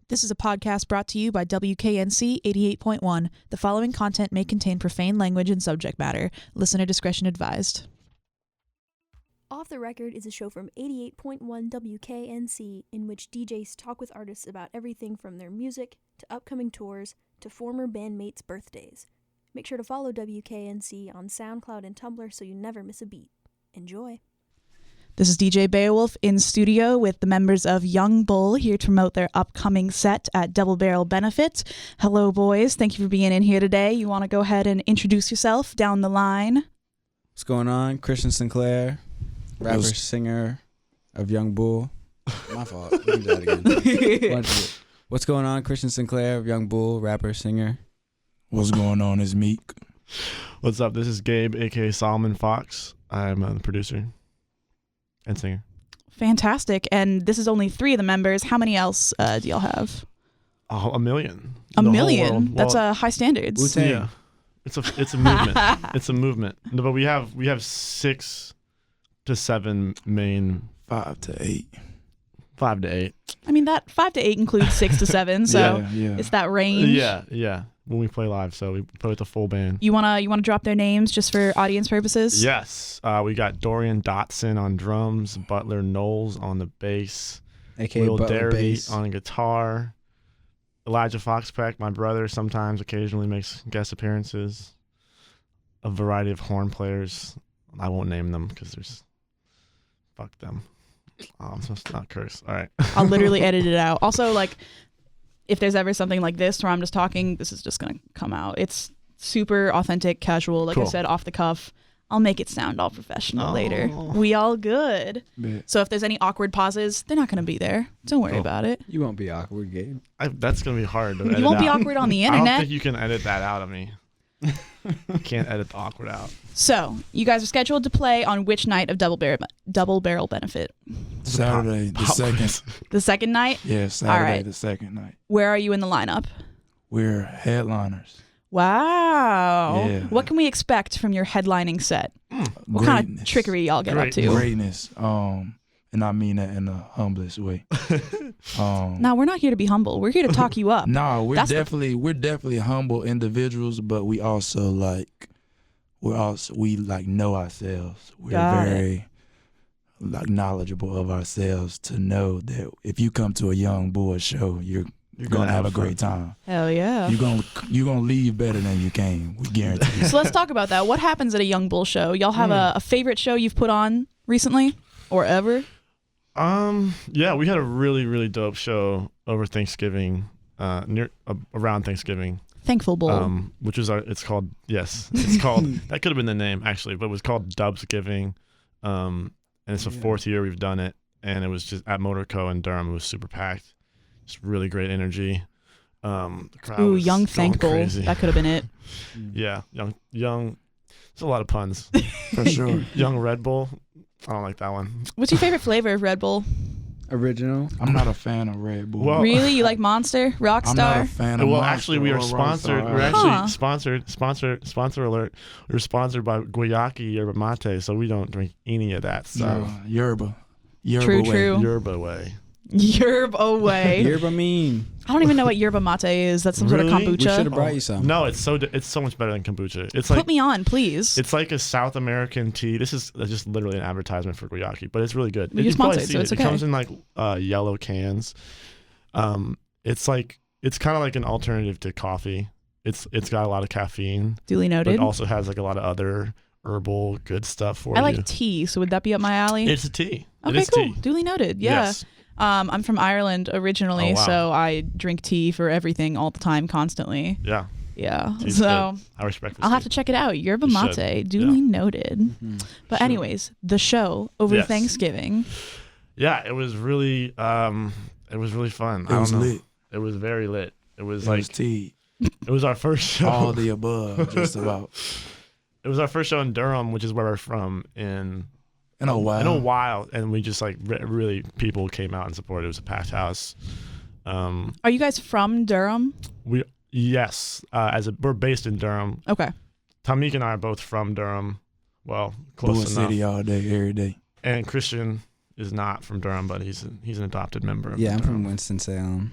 This is a podcast brought to you by WKNC 88.1. The following content may contain profane language and subject matter. Listener discretion advised. Off the Record is a show from 88.1 WKNC in which DJs talk with artists about everything from their music to upcoming tours to former bandmates' birthdays. Make sure to follow WKNC on SoundCloud and Tumblr so you never miss a beat. Enjoy. This is DJ Beowulf in studio with the members of Young Bull here to promote their upcoming set at Double Barrel Benefit. Hello, boys. Thank you for being in here today. You want to go ahead and introduce yourself down the line? What's going on? Christian Sinclair, rapper, singer of Young Bull. My fault. We can do that again. What's going on? Christian Sinclair of Young Bull, rapper, singer. What's going on? Is Meek. What's up? This is Gabe, aka Solomon Fox. I'm the producer and singer. Fantastic. And this is only 3 of the members. How many else do y'all have? Oh, a million. A million? That's high standards. Wu-Tang. Yeah. It's a movement. It's a movement. No, but we have 6 to 7 main. 5 to 8. 5 to 8. I mean, that 5 to 8 includes 6 to 7, so yeah. It's that range. Yeah. When we play live, so we play with the full band. You wanna drop their names just for audience purposes? Yes. We got Dorian Dotson on drums, Butler Knowles on the bass, AKA Will Butler Derby Bass. on guitar, Elijah Foxpeck, my brother, sometimes occasionally makes guest appearances, a variety of horn players. I won't name them because there's fuck them. I'm supposed to not curse. All right. I'll literally edit it out. Also, if there's ever something like this where I'm just talking, this is just going to come out. It's super authentic, casual, like cool. I said, off the cuff. I'll make it sound all professional later. We all good. Bet. So if there's any awkward pauses, they're not going to be be Don't worry about it. You won't be awkward, Gabe. That's going to be hard to edit You won't be out. awkward on the I don't internet. think you can edit that out of me. You can't edit the awkward out. So you guys are scheduled to play on which night of Double Barrel Benefit? Saturday, the second. The second night? Yeah, Saturday, All right. the second night. Where are you in the lineup? We're headliners. Wow. Yeah. What can we expect from your headlining set? What kind of Greatness. trickery y'all get up to? Greatness. And I mean that in the humblest way. No, we're not here to be humble. We're here to talk you up. No, we're That's definitely humble individuals, but we also we know ourselves. We're very knowledgeable of ourselves to know that if you come to a Young Bull show, you're gonna have a great time. Hell yeah. You're gonna leave better than you came. We guarantee. So let's talk about that. What happens at a Young Bull show? Y'all have a favorite show you've put on recently or ever? Yeah, we had a really, really dope show over Thanksgiving, around Thanksgiving. Thankful Bowl. Which is it's called that could have been the name actually, but it was called Dubsgiving. And it's the 4th year we've done it, and it was just at Motorco in Durham. It was super packed. Just really great energy. The crowd was Young going Thankful. crazy. That could have been it. Yeah, young. There's a lot of puns. For sure. Young Red Bull. I don't like that one. What's your favorite flavor of Red Bull? Original. I'm not a fan of Red Bull. Well, Really? You like Monster? I'm not a Rockstar? fan of Well, Monster actually, we or are sponsored. Rockstar. We're actually Huh. sponsor alert. We're sponsored by Guayaki Yerba Mate, so we don't drink any of that stuff. Yerba. True, way. true. Yerba way. Yerba way. Yerba mean. I don't even know what yerba mate is. That's some sort of Really? We should kombucha. have brought you some. No, it's so much better than kombucha. It's like Put me on, please. it's like a South American tea. This is just literally an advertisement for Guayaki, but it's really good. You're You've probably sponsored, so seen it's it. okay. It comes in like yellow cans. It's kind of like an alternative to coffee. It's got a lot of caffeine, Duly but noted. it also has like a lot of other herbal good stuff for I you. like tea, so would that be up my alley? It's a tea. It Okay, is cool. tea. Duly noted. Yeah. Yes. I'm from Ireland originally, Oh, wow. so I drink tea for everything all the time, constantly. Yeah. Yeah. Tea's So good. I respect this. I'll have to check it out. Yerba You mate. should. Duly noted. Mm-hmm. But Sure. anyways, the show over Yes. Thanksgiving. Yeah, it was really fun. It was lit. It was very lit. It was It like was tea. it was our first show. All the above, just about. It was our first show in Durham, which is where we're from, in In a while. a while, and we just really people came out and supported. It was a packed house. Are you guys from Durham? Yes, we're based in Durham. Okay. Tamik and I are both from Durham. Well, close Bull enough. City all day, every day. And Christian is not from Durham, but he's an adopted member of Yeah, I'm Durham. from Winston-Salem.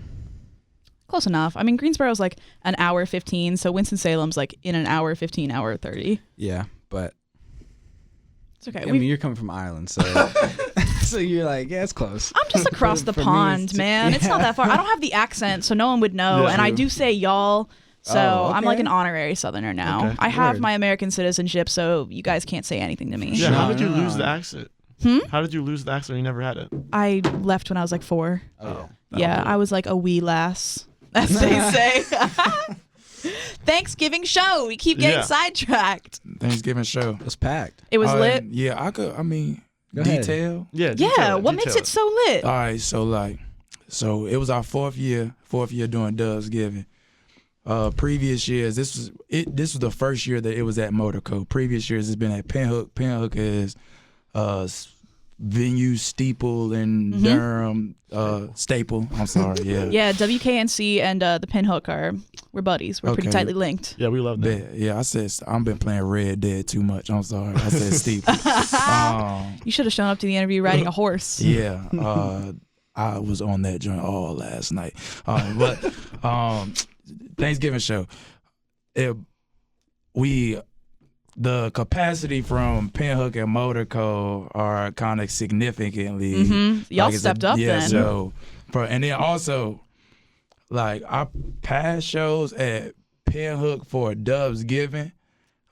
Close enough. I mean, Greensboro's like an hour 15, so Winston-Salem's like in an hour 15, hour 30. Yeah, but It's okay. I mean, you're coming from Ireland, so so you're like, yeah, it's close. I'm just across the For me, pond, it's man. It's not that far. I don't have the accent, so no one would know. Yeah, and I true. do say y'all, so Oh, I'm like okay. an honorary Southerner now. Okay. I have Word. my American citizenship, so you guys can't say anything to me. Yeah, No, how did you no, lose no. the accent? How did you lose the accent? You never had it. I left when I was like 4. Oh, Yeah, I was like a wee lass, as they say. Thanksgiving show. We keep getting Yeah. sidetracked. Thanksgiving show. it was packed. It was lit. Yeah, I mean, Go ahead. detail. Yeah. Yeah, what makes it so lit? All right, so it was our fourth year doing Dubsgiving. Previous years, this was the first year that it was at Motorco. Previous years, it's been at Pinhook. Pinhook is venue staple in Durham, staple. I'm sorry, yeah. Yeah, WKNC and the Pinhook we're buddies. We're pretty Okay. tightly linked. Yeah, we love that. Yeah, I said I've been playing Red Dead too much. I'm sorry. I said steeple. You should have shown up to the interview riding a horse. Yeah, I was on that joint all last night. But Thanksgiving show, the capacity from Pinhook and Motorco are kind of significantly. Y'all it's stepped up yeah, then. So, and then also, like our past shows at Pinhook for Dubsgiving,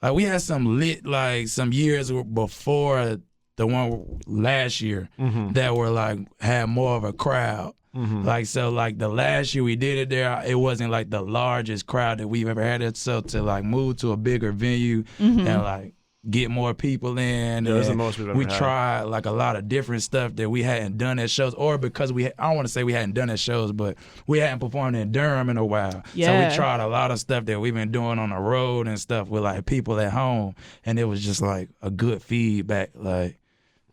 like we had some lit like some years before the one last year that were like had more of a crowd. Like so, like the last year we did it there, it wasn't like the largest crowd that we've ever had. It so to like move to a bigger venue and like get more people in. Yeah, it was the and most we've ever we had. tried like a lot of different stuff that we hadn't done at shows, or because I don't want to say we hadn't done at shows, but we hadn't performed in Durham in a while. Yeah. So we tried a lot of stuff that we've been doing on the road and stuff with like people at home, and it was just like a good feedback. Like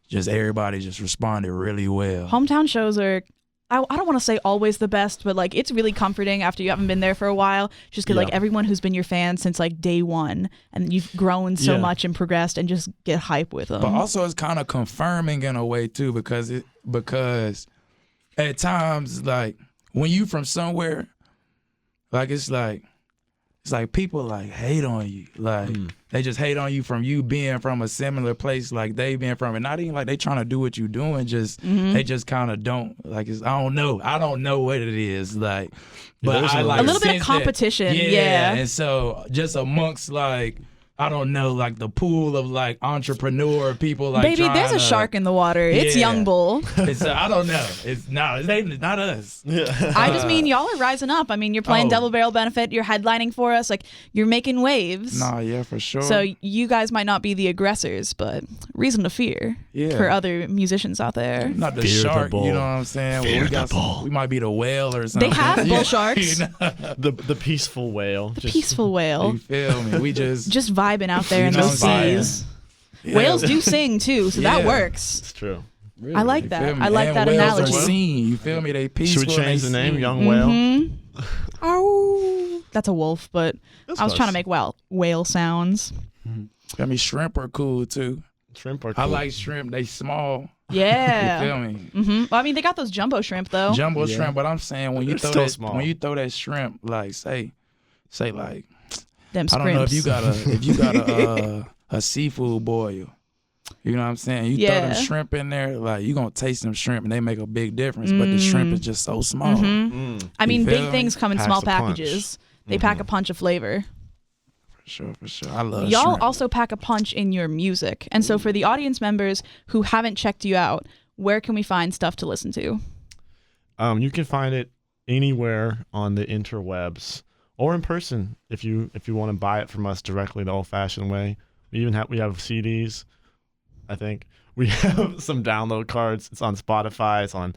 just everybody just responded really well. Hometown shows are, I don't want to say always the best, but like it's really comforting after you haven't been there for a while. Just because like Yeah. everyone who's been your fan since like day one, and you've grown so Yeah. much and progressed, and just get hype with them. But also it's kind of confirming in a way too, because at times like when you from somewhere, like it's like people like hate on you, like they just hate on you from you being from a similar place like they been from, and not even like they trying to do what you doing, just they just kind of don't like. I don't know what it is like, but there's I a like little bit of sense competition, that, yeah. And so just amongst like, I don't know, like the pool of like entrepreneur people, like Baby, there's a tryna- shark in the water. It's Yeah. Young Bull. It's, I don't know. It's not us. I just mean y'all are rising up. I mean, you're playing Oh. Double Barrel Benefit. You're headlining for us. Like you're making waves. Nah, yeah, for sure. So you guys might not be the aggressors, but reason to fear Yeah. for other musicians out there. not the Fear the shark, bull. you know what I'm saying? Fear we got the bull. we might be the whale or something. They have bull sharks. You know? The peaceful whale. The peaceful whale. You feel me? We just Just vibing out there in You know, those vibing. seas. yeah. Whales do sing too, so that Yeah. works. It's true. Really? I like You that. feel me? I like And that whales analogy. Are seen, you feel me? They peaceful. Should we change the and they name? seen. Young Whale? Mhm. Oh, that's a wolf, but That's I was close. trying to make whale sounds. I mean, shrimp are cool too. Shrimp are I cool. like shrimp. They small. Yeah. You feel me? Well, I mean, they got those jumbo shrimp though. Jumbo Yeah. shrimp, but I'm saying when you They're throw still that small. when you throw that shrimp, like say like Them I don't know if scrimps. you got a seafood boil. You know what I'm saying? You throw Yeah. them shrimp in there, like you gonna taste them shrimp and they make a big difference. But the shrimp is just so small. I mean, You big feel me? things come in Packs small a punch. packages. They pack a punch of flavor. For sure. I love Y'all shrimp. also pack a punch in your music. And so for the audience members who haven't checked you out, where can we find stuff to listen to? You can find it anywhere on the interwebs or in person if you want to buy it from us directly the old-fashioned way. We have CDs. I think we have some download cards. It's on Spotify. It's on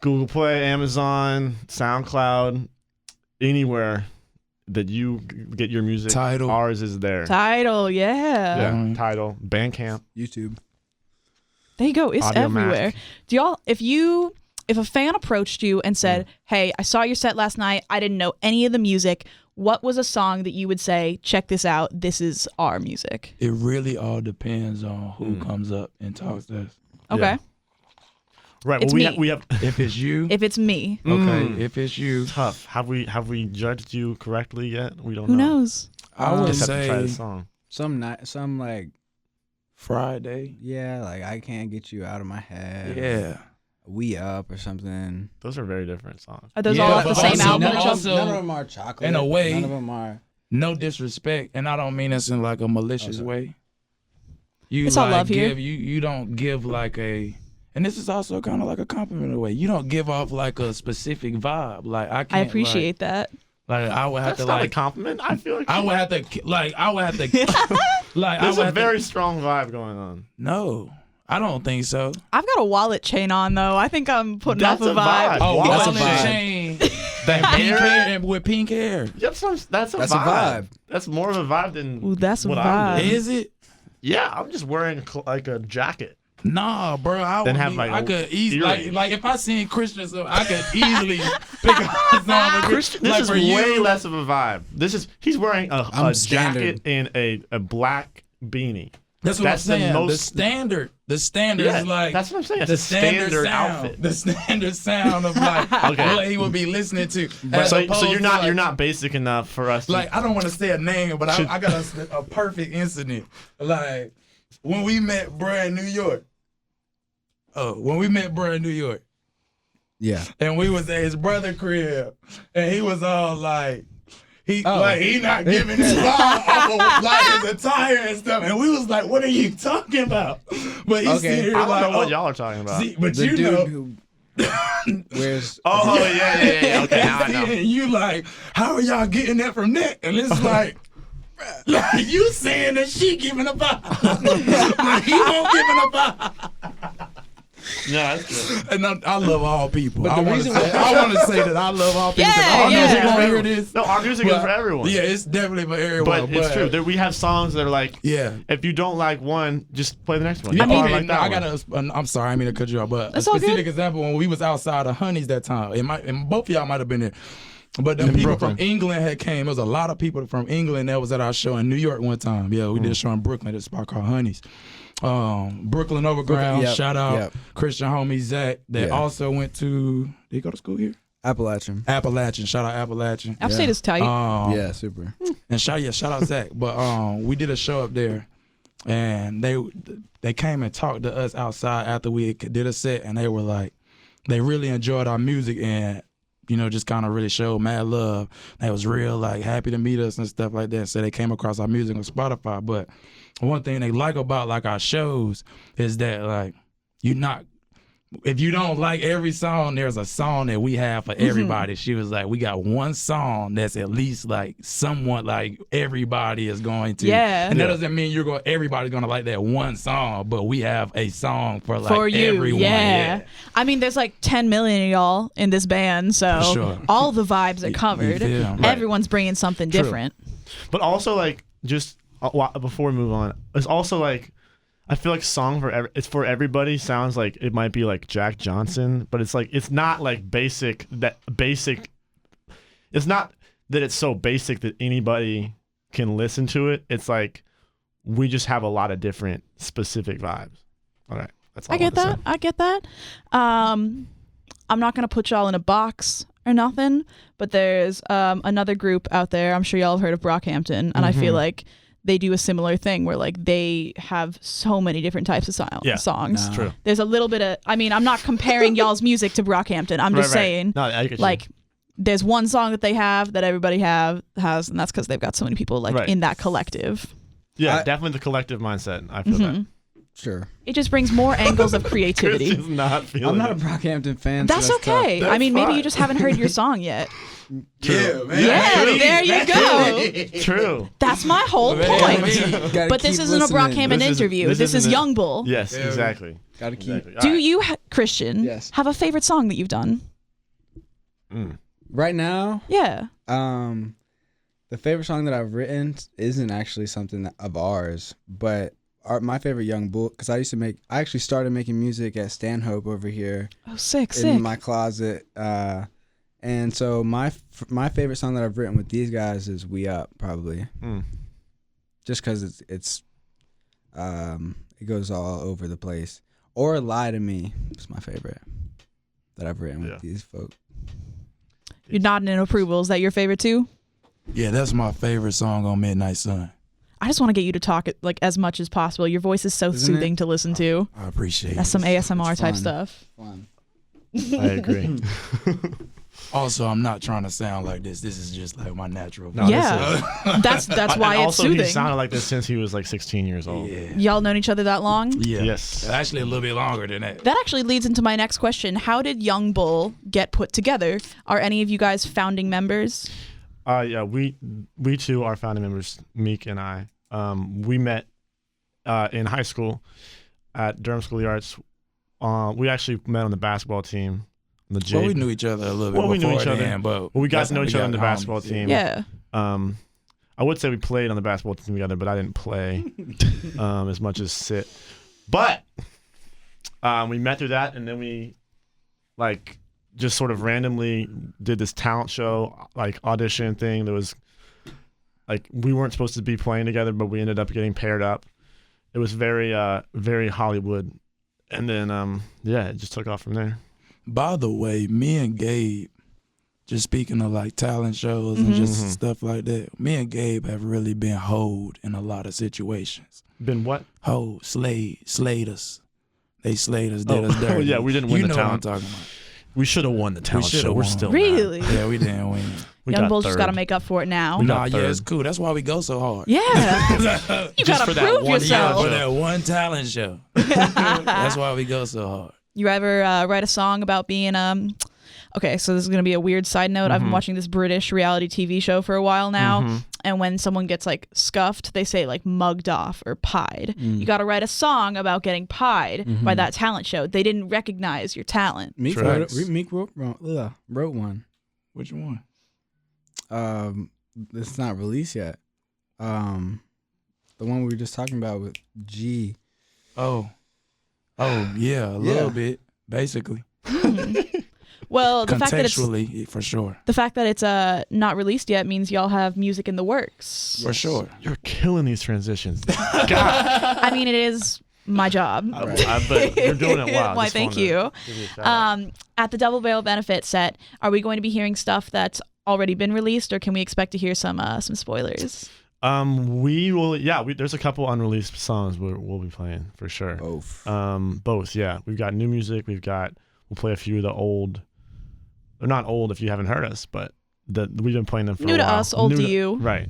Google Play, Amazon, SoundCloud, anywhere that you get your music. Tidal. Ours is there. Tidal, yeah. Mm-hmm. Yeah, Tidal, Bandcamp. YouTube. There you go. It's Audio everywhere. Mac. Do y'all, if a fan approached you and said, "Hey, I saw your set last night. I didn't know any of the music. What was a song that you would say, check this out, this is our music?" It really all depends on who comes up and talks to us. Okay. Yeah. Right. It's well, me. we have If it's you, If it's me, okay. If it's you, tough. Have we judged you correctly yet? We don't who know. knows? I would Just have to try say the song. Some like Friday. yeah, like I can't get you out of my head. Yeah. We Up or something. Those are very different songs. Are those Yeah, all off the but same also- album? no, or something? also- None of them are chocolate. in a way- None of them are. No disrespect, and I don't mean this in like a malicious Okay. way. You It's all like love here. give you don't give like a, and this is also kind of like a compliment in a way. You don't give off like a specific vibe. Like I can't. I appreciate that. Like I would have That's to not a like. compliment. I feel like I would have to like. I would have to like. I there's would a have very to, strong vibe going on. no. I don't think so. I've got a wallet chain on though. I think I'm putting That's off a a vibe. vibe. Oh, Wallet wallet vibe. chain. The Pink hair. hair and with pink hair. That's a That's a vibe. vibe. That's more of a vibe than Ooh, that's a what I'm vibe. doing. Is it? Yeah, I'm just wearing like a jacket. Nah, bro. I Then would have, be, like, I could easily earrings. like if I seen Christian, so I could easily pick up a song. Christian, this like is for way you, less of a vibe. He's wearing I'm a standard. jacket and a black beanie. That's what That's the I'm saying. The most- standard. The standard Yeah, is like that's what I'm saying. the It's a standard sound, outfit. The standard sound of like Okay. what he would be listening to. As So opposed you're to, not like, you're not basic enough for us. like I don't want to say a name, but Should- I got a perfect incident. Like when we met bruh in New York. Oh, when we met bruh in New York. Yeah. And we was at his brother crib, and he was all like, he Oh. not giving his vibe off of like his attire and stuff. And we was like, what are you talking about? But he's Okay. sitting here I don't like, know what oh, y'all are talking about. see, but The you dude know. who wears. Oh yeah. Okay, now I know. And you like, how are y'all getting that from that? And it's like you saying that she giving a vibe. But he won't giving a vibe. No, that's good. And I love all people. But I the want reason to say, why- I want to say that I love all people. 'cause I don't know Yeah, if yeah. you're gonna hear this. No, our music is But- for everyone. Yeah, it's definitely for everyone. but it's true. We have songs that are like, Yeah. if you don't like one, just play the next one. Yeah, You probably okay, like that I one. got I'm sorry, I mean to cut you off, but That's a all specific good. example when we was outside of Honey's that time. And both of y'all might have been there. But the In people Brooklyn. from England had came. There was a lot of people from England that was at our show in New York one time. Yeah, we did a show in Brooklyn at a spot called Honey's. Brooklyn Overground. Yep, Shout out yep. Christian homie Zach that Yeah. also went to. Did he go to school here? Appalachian. Appalachian. Shout out Appalachian. Upstate is tight. Yeah, super. And shout out Zach. But we did a show up there, and they came and talked to us outside after we did a set, and they were like, they really enjoyed our music and just kind of really showed mad love. They was real like happy to meet us and stuff like that. So they came across our music on Spotify. But one thing they like about like our shows is that like if you don't like every song, there's a song that we have for everybody. She was like, we got one song that's at least like somewhat like everybody is going to. Yeah. And that doesn't mean everybody's gonna like that one song, but we have a song for like For you, everyone. yeah. I mean, there's like 10 million of y'all in this band, so For sure. all the vibes are covered. feel? Right. Everyone's bringing something True. different. But also, like, just before we move on, it's also like, I feel like it's for everybody sounds like it might be like Jack Johnson, but it's like it's not like basic. It's not that it's so basic that anybody can listen to it. It's like we just have a lot of different specific vibes. All right, that's all I get wanted to that. I get that. I'm not gonna put y'all in a box or nothing, but there's another group out there. I'm sure y'all have heard of Brockhampton, and I feel like they do a similar thing where like they have so many different types of songs. say. True. There's a little bit of, I mean, I'm not comparing y'all's music to Brockhampton. I'm just saying, No, I get you. like, there's one song that they have that everybody has, and that's because they've got so many people like Right. in that collective. yeah, definitely the collective mindset. I feel that. Sure. It just brings more angles of creativity. Christian's not feeling I'm not a it. Brockhampton fan. so That's tough. okay. I That's mean, maybe fine. you just haven't heard your song yet. Yeah, man. Yeah, there you go. True. That's my whole point. Gotta But this keep isn't a listening. Brockhampton interview. This is isn't a- Young Bull. Yes, Yeah. exactly. Gotta keep. Exactly. All Do right. you, Christian, Yes. have a favorite song that you've done? Right now, Yeah. the favorite song that I've written isn't actually something of ours, but my favorite Young Bull, because I actually started making music at Stanhope over here Oh, sick. in my closet, and so my favorite song that I've written with these guys is "We Up," probably, just because it goes all over the place. Or Lie to Me is my favorite that I've written Yeah. with these folks. You're nodding in approval. Is that your favorite too? Yeah, that's my favorite song on Midnight Sun. I just want to get you to talk like as much as possible. Your voice is so Isn't soothing to listen to. I appreciate That's it. some ASMR It's type fun. stuff. Fun. I agree. Also, I'm not trying to sound like this. This is just like my natural No, voice. Yeah. That's why and it's also, soothing. he sounded like this since he was like 16 years old. Yeah. Y'all known each other that long? Yeah. Yes. Actually, a little bit longer than that. That actually leads into my next question. How did Young Bull get put together? Are any of you guys founding members? Yeah, we two are founding members, Meek and I. We met in high school at Durham School of the Arts. We actually met on the basketball team. The J. Well, we knew each other a little bit Well, we before knew each other. then, but we got that's to know how each we other on the got basketball homies. team. Yeah. I would say we played on the basketball team together, but I didn't play as much as sit. But we met through that, and then we like just sort of randomly did this talent show, like audition thing. That was like we weren't supposed to be playing together, but we ended up getting paired up. It was very, very Hollywood, and then it just took off from there. By the way, me and Gabe, just speaking of like talent shows and just stuff like that, me and Gabe have really been hoed in a lot of situations. Been what? Hoed, slayed us. They slayed us, did us dirty. Yeah, we didn't win you the know talent. What I'm talking about. We should have won the talent shoulda show. We're won. still mad. Really? Yeah, we didn't win. We Young got Bull's just got to third. make up for it now. We got Nah, yeah, third. it's cool. That's why we go so hard. Yeah. You Just got for to that prove one yourself. For that one talent show. That's why we go so hard. You ever write a song about being okay, so this is going to be a weird side note. I've been watching this British reality TV show for a while now, and when someone gets like scuffed, they say like mugged off or pied. You got to write a song about getting pied by that talent show. They didn't recognize your talent. Meek wrote one. Which one? It's not released yet. The one we were just talking about with G. Oh, yeah, a little bit, basically. Well, the fact that Contextually, for sure. it's not released yet means y'all have music in the works. For sure. You're killing these transitions. God. I mean, it is my job. But you're doing it well. Why, Just thank wanted to you. give you a shout out. At the Double Barrel benefit set, are we going to be hearing stuff that's already been released, or can we expect to hear some spoilers? We will. Yeah, there's a couple unreleased songs we'll be playing for sure. Both. Both. Yeah, we've got new music. We'll play a few of the old. They're not old if you haven't heard us, but we've been playing them for New a to while. us, old New to you. Right.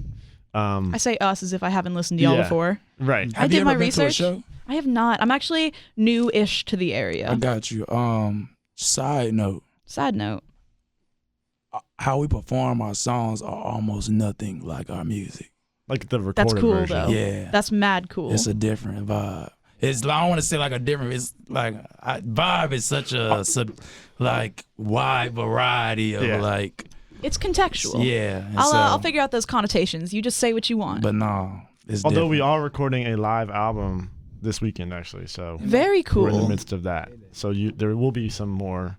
I say us as if I haven't listened to y'all Yeah. before. Right. I Have did you my ever been to a research. show? I have not. I'm actually new-ish to the I area. got you. Side note, Side note. how we perform our songs are almost nothing like our music. Like the recorded That's cool, version. though. Yeah. That's mad cool. It's a different vibe. It's I don't want to say like a different. It's like vibe is such a like wide variety of like It's contextual. yeah. and I'll figure out those connotations. You just say what you want. But no, it's Although we different. are recording a live album this weekend, actually. So Very cool. we're in the midst of that. So there will be some more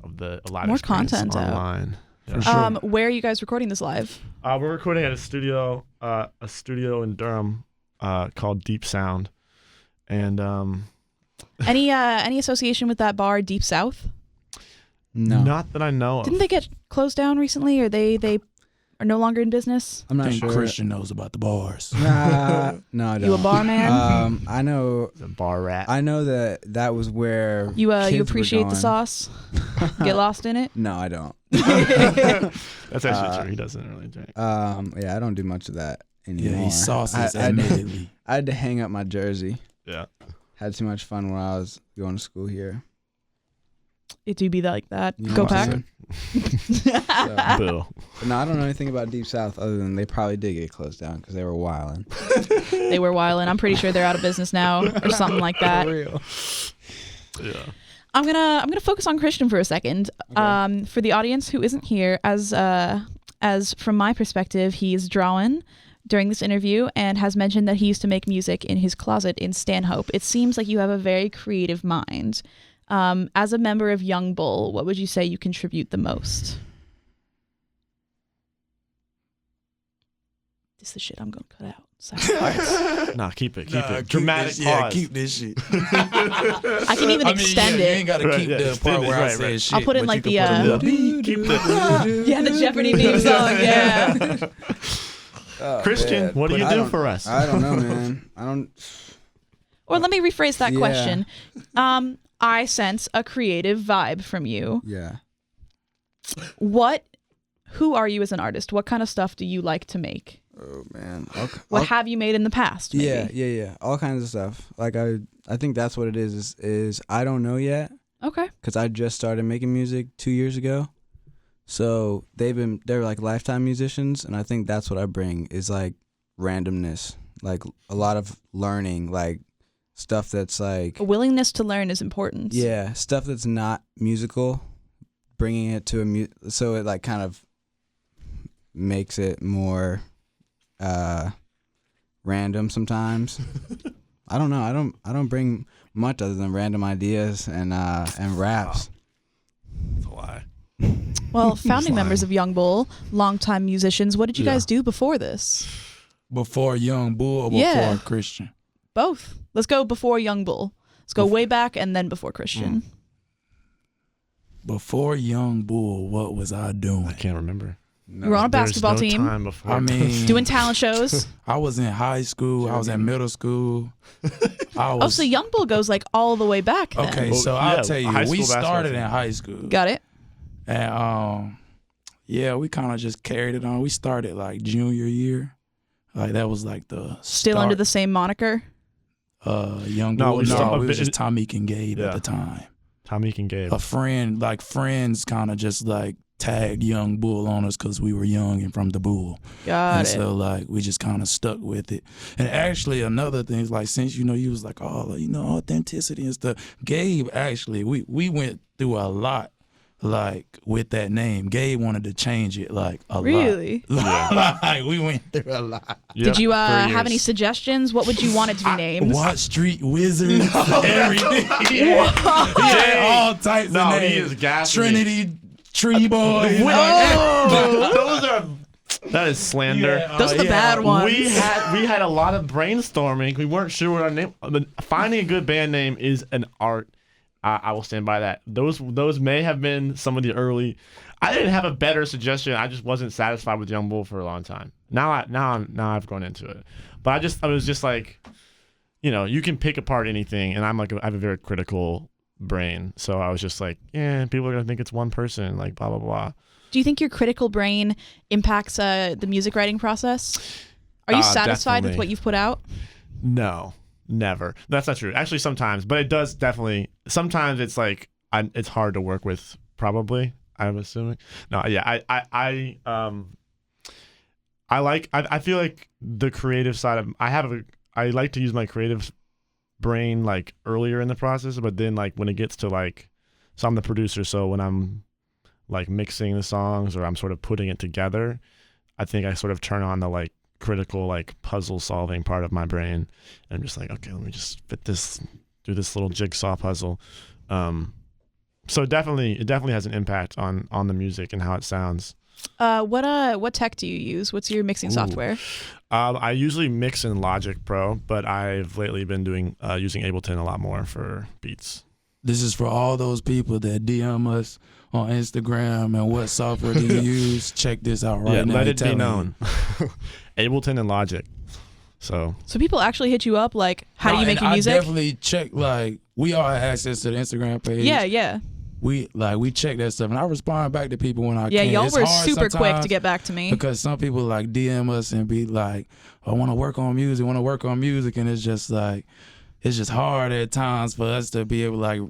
of the live More experience content out. online. Yeah. sure. Where are you guys recording this live? We're recording at a studio in Durham called Deep Sound, and Any association with that bar, Deep South? No. not that I know of. Didn't they get closed down recently, or they are no longer in business? I'm I not think sure. Christian knows about the bars. Nah, no, I don't. You a bar man? I know. The bar rat. I know that was where You kids were appreciate the going. sauce? Get lost in it? No, I don't. That's actually true. He doesn't really drink. Yeah, I don't do much of that anymore. Yeah, he's sauces, I admittedly. I had to hang up my jersey. Yeah. Had too much fun when I was going to school here. It do be like that. You know Go what I'm Pack. saying? So, Boo. but no, I don't know anything about Deep South other than they probably did get closed down because they were wilding. They were wildin'. I'm pretty sure they're out of business now or something like that. For real. Yeah. I'm gonna focus on Christian for a second. Okay. For the audience who isn't here, as from my perspective, he's drawing during this interview and has mentioned that he used to make music in his closet in Stanhope. It seems like you have a very creative mind. As a member of Young Bull, what would you say you contribute the most? This is the shit I'm gonna cut out. Nah, keep it. Keep it. Keep Dramatic this, pause. Yeah, keep this shit. I can even extend You it. ain't got to keep the part where I right, say right. shit. I'll put in, but like, you the, can put a little Keep the Yeah, the Jeopardy theme song. Yeah. Christian, man. what do you I do don't- for us? I don't know, man. I don't. Or let me rephrase that Yeah. question. I sense a creative vibe from you. Yeah. Who are you as an artist? What kind of stuff do you like to make? Oh man. What have you made in the past? Maybe? Yeah. All kinds of stuff. Like I think that's what it is I don't know yet Okay. because I just started making music 2 years ago. So they're like lifetime musicians, and I think that's what I bring is like randomness, like a lot of learning, like stuff that's like A willingness to learn is important. yeah, stuff that's not musical, bringing it to so it like kind of makes it more random sometimes. I don't know. I don't bring much other than random ideas and raps. That's a lie. Well, founding members of Young Bull, longtime musicians. What did you guys do before this? Before Young Bull or before Yeah. Christian? Both. Let's go before Young Bull. Let's go way back and then before Christian. Before Young Bull, what was I doing? I can't remember. You were on a basketball There's no team, time before. I mean, doing talent shows. I was in high school. I was in middle school. I was, Oh, so Young Bull goes like all the way back then. okay, Well, so yeah, I'll tell you, high we school basketball started team. in high school. Got it? And yeah, we kind of just carried it on. We started like junior year. Like that was like the Still under the same moniker? Young No, Bull. we started- We was just Tommy and Gabe Yeah. at the time. Tommy and Gabe. A friend, like friends kind of just like tagged Young Bull on us because we were young and from the Bull. Got And it. so like we just kind of stuck with it. And actually another thing is like since you was like authenticity and stuff. Gabe actually we went through a lot like with that name. Gabe wanted to change it like a Really? lot. Like we went through a lot. Did you For have any years. suggestions? What would you want it to be named? What Street Wizards, everything. He had all types of No, names. he is gassing me. Trinity, Tree Boy. Those are. That is slander. Yeah, Those are the bad ones. We had a lot of brainstorming. We weren't sure what our name. Finding a good band name is an art. I will stand by that. Those may have been some of the early. I didn't have a better suggestion. I just wasn't satisfied with Young Bull for a long time. Now I've grown into it. But I was just like, you can pick apart anything, and I have a very critical brain. So I was just like, yeah, people are gonna think it's one person, like blah blah blah. Do you think your critical brain impacts the music writing process? Are you satisfied with definitely. what you've put out? No, never. That's not true. Actually, sometimes, but it does definitely. Sometimes it's like it's hard to work with. Probably, I'm assuming. No, yeah, I feel like the creative side of I like to use my creative brain like earlier in the process, but then like when it gets to like, so I'm the producer, so when I'm like mixing the songs or I'm sort of putting it together, I think I sort of turn on the like critical like puzzle solving part of my brain, and I'm just like, okay, let me just do this little jigsaw puzzle. So it definitely has an impact on the music and how it sounds. What tech do you use? What's your mixing software? I usually mix in Logic Pro, but I've lately been using Ableton a lot more for beats. This is for all those people that DM us on Instagram and what software do you use. Check this out right now. Let He it be telling known. Ableton and Logic. So people actually hit you up like, how do you make your music? I definitely check, like, we all have access to the Instagram page. Yeah. We check that stuff, and I respond back to people when I Yeah, can. y'all It's were hard super quick to sometimes get back to me. because some people like DM us and be like, I want to work on music, and it's just like, it's just hard at times for us to be able like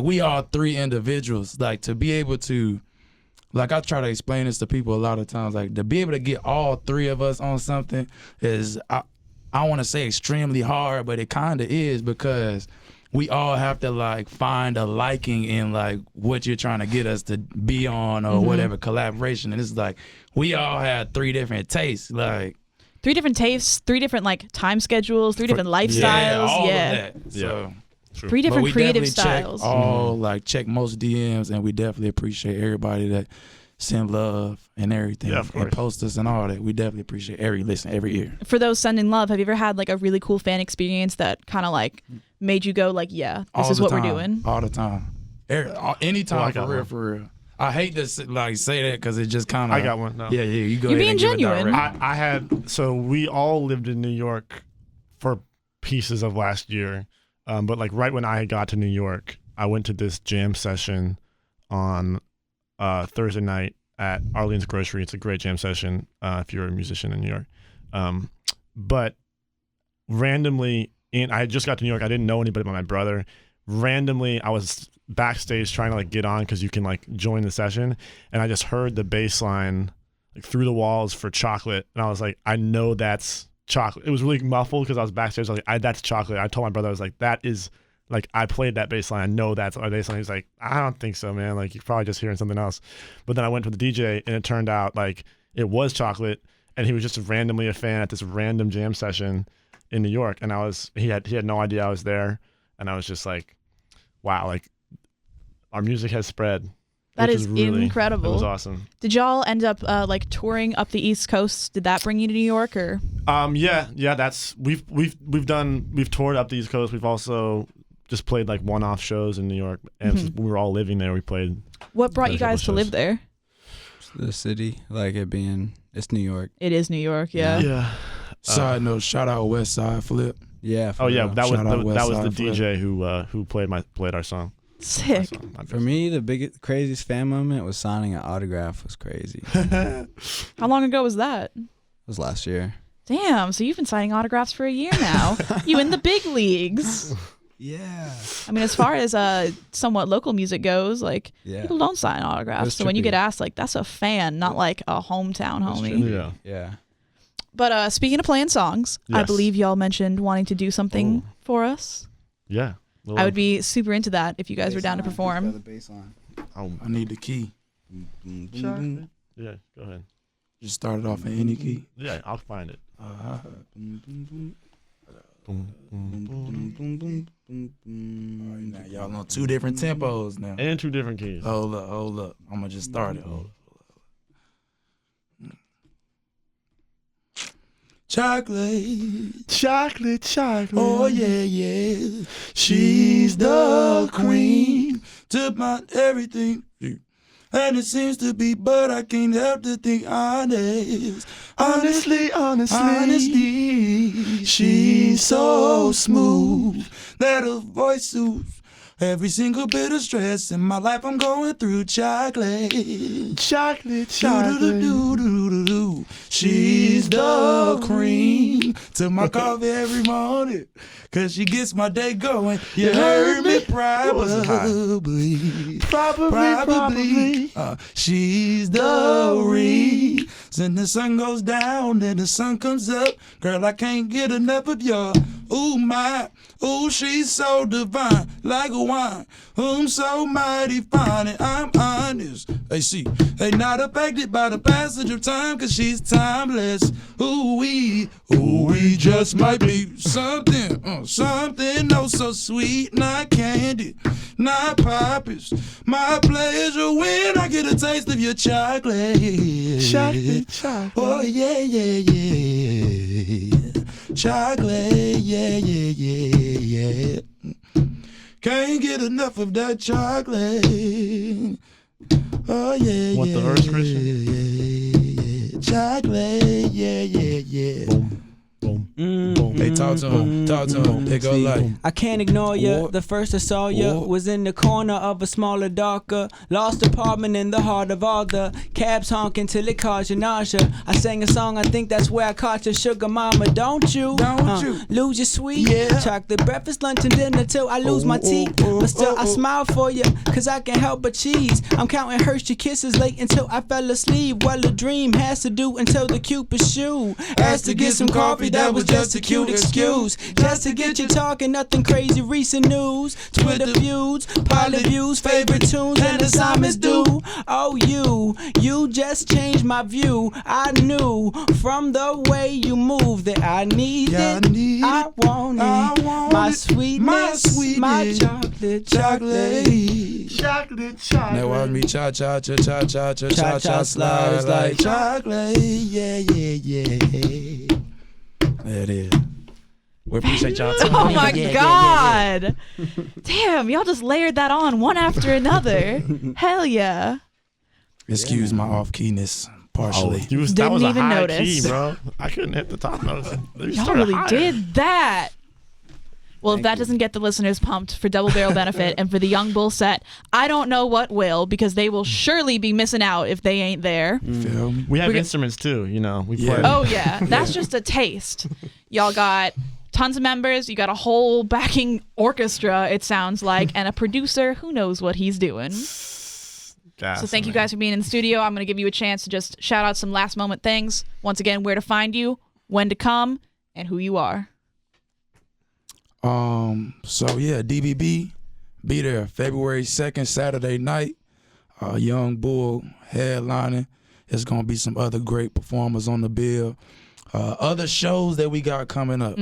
we are three individuals, like to be able to, like I try to explain this to people a lot of times, like to be able to get all three of us on something is, I want to say extremely hard, but it kind of is because we all have to like find a liking in like what you're trying to get us to be on or whatever collaboration. And it's like, we all have three different tastes, like 3 different tastes, 3 different like time schedules, 3 different lifestyles. all Yeah. of that. So, 3 but different we creative definitely styles. check all, like check most DMs, and we definitely appreciate everybody that send love and everything, Yeah, of and course. post us and all that. We definitely appreciate every listen, every ear. For those sending love, have you ever had like a really cool fan experience that kind of like made you go like, yeah, this All is the what time, we're doing? all the time, anytime, Oh, I got for real, one. for real. I hate to say that because it just kind of. I got one. No. Yeah, you go You're ahead and being give it genuine. direct. I had, so we all lived in New York for pieces of last year. But like right when I got to New York, I went to this jam session on Thursday night at Arlene's Grocery. It's a great jam session if you're a musician in New York. But randomly, I had just got to New York. I didn't know anybody but my brother. Randomly, I was backstage trying to like get on because you can like join the session, and I just heard the bass line like through the walls for Chocolate, and I was like, I know that's Chocolate. It was really muffled because I was backstage. I was like, that's Chocolate. I told my brother, I was like, that is like, I played that bass line. I know that's our bass line. He's like, I don't think so, man. Like, you're probably just hearing something else. But then I went to the DJ, and it turned out like it was Chocolate, and he was just randomly a fan at this random jam session in New York, and he had no idea I was there, and I was just like, wow, like our music has spread. That which is really, incredible. It was awesome. Did y'all end up like touring up the East Coast? Did that bring you to New York or? Yeah. That's we've toured up the East Coast. We've also just played like one-off shows in New York, and since we were all living there, we played. What brought you a couple guys to live shows. there? The city, like it's New York. It is New York, yeah. Yeah. Side note, shout out West Side Flip. Yeah. Oh yeah, that Shout out was the Westside Flip. DJ who played our song. Sick. For me, the craziest fan moment was signing an autograph. Was crazy. It How long ago was that? was last year. Damn, so you've been signing autographs for a year now. You in the big leagues. Yeah. I mean, as far as somewhat local music goes, like Yeah. people don't sign It autographs. was So when you trippy. get asked, like that's a fan, not like a hometown homie. Yeah. Yeah. But speaking of playing songs, I Yes. believe y'all mentioned wanting to do something for us. Yeah. I would be super into that if you guys were down to perform. I need the key. Yeah. Go ahead. Just start it off in any key. Yeah, I'll find it. Now y'all on two different tempos now. And two different keys. Hold up. I'm gonna just start it. Hold up. Chocolate. Chocolate. Oh yeah. She's the queen to my everything. And it seems to be, but I can't help to think honest. Honestly, she's so smooth that her voice soothes every single bit of stress in my life I'm going through. Chocolate. Do-do-do-do-do-do-do. She's the cream to my coffee every morning, 'cause she gets my day going. You heard me, probably. She's the reason the sun goes down and the sun comes up. Girl, I can't get enough of your ooh, she's so divine, like a wine. So mighty fine, and I'm honest. Hey, not affected by the passage of time, 'cause she's timeless. Ooh, we just might be something oh so sweet, not candy, not poppies. My pleasure when I get a taste of your chocolate. Oh yeah. Chocolate, yeah. Can't get enough of that chocolate. Oh yeah. Want the verse, Christian? Yeah. Chocolate, yeah. Boom. Hey, talk to him. They go like. I can't ignore ya. What? The first I saw ya What? was in the corner of a smaller, darker, lost apartment in the heart of all the cabs honking till it caused you nausea. I sang a song, I think that's where I caught your sugar mama. Don't you? Lose your sweet Yeah. chocolate breakfast, lunch, and dinner till I lose my teeth. But still, I smile for you, 'cause I can't help but cheese. I'm counting Hershey kisses late until I fell asleep. Well, a dream has to do until the Cupid shoe. Asked to get some coffee, that was just a cute excuse. Just to get you talking, nothing crazy, recent news. Twitter feuds, pilot views, favorite tunes, and assignments due. Oh, you just changed my view. I knew from the way you move that I need it. I want it. My sweetness, my chocolate. Now watch me cha slides like chocolate. Yeah. There it is. We appreciate y'all too. Oh my God. Damn, y'all just layered that on one after another. Hell yeah. Excuse my off-keyness partially. that Didn't was a even high notice. key, bro. I couldn't hit the top notes. Y'all really did that. Well, if that doesn't get the listeners pumped for Double Barrel Benefit and for the Young Bull set, I don't know what will, because they will surely be missing out if they ain't there. Feel me? We have instruments too, you know. We play. Oh, yeah. That's just a taste. Y'all got tons of members. You got a whole backing orchestra, it sounds like, and a producer who knows what he's doing. So thank you guys for being in the studio. I'm going to give you a chance to just shout out some last moment things. Once again, where to find you, when to come, and who you are. So yeah, DBB, be there February 2nd, Saturday night. Young Bull headlining. There's gonna be some other great performers on the bill. Other shows that we got coming up.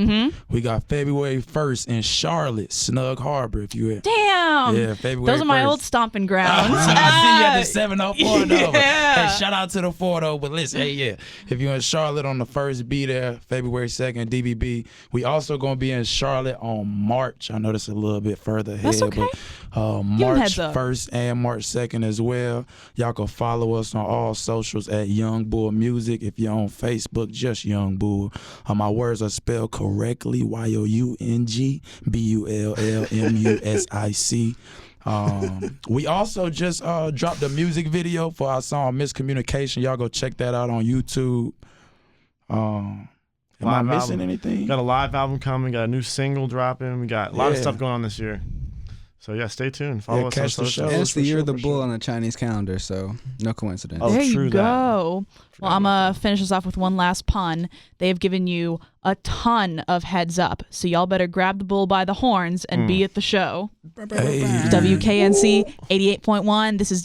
We got February 1st in Charlotte, Snug Harbor. If you Damn. yeah, February. Those are my 1st. old stomping grounds. I see you at the 704 though. Yeah. Hey, shout out to the 4 though. But listen, hey, yeah, if you're in Charlotte on the 1st, be there February 2nd, DBB. We also gonna be in Charlotte on March. I know that's a little bit further ahead, That's okay. but March 1st and March 2nd as well. Y'all can follow us on all socials at Young Bull Music. If you're on Facebook, just Young Bull. My words are spelled correctly, YOUNGBULLMUSIC. We also just dropped a music video for our song Miscommunication. Y'all go check that out on YouTube. Am I missing anything? Got a live album coming, got a new single dropping. We got a lot of stuff going on this year. So yeah, stay tuned. Follow us on catch the social. show. And it's the year of the for bull on the Chinese calendar, so no coincidence. Oh, There you true go. Well, I'm going to finish this off with one last pun. They've given you a ton of heads up, so y'all better grab the bull by the horns and be at the show. Hey. WKNC 88.1. This is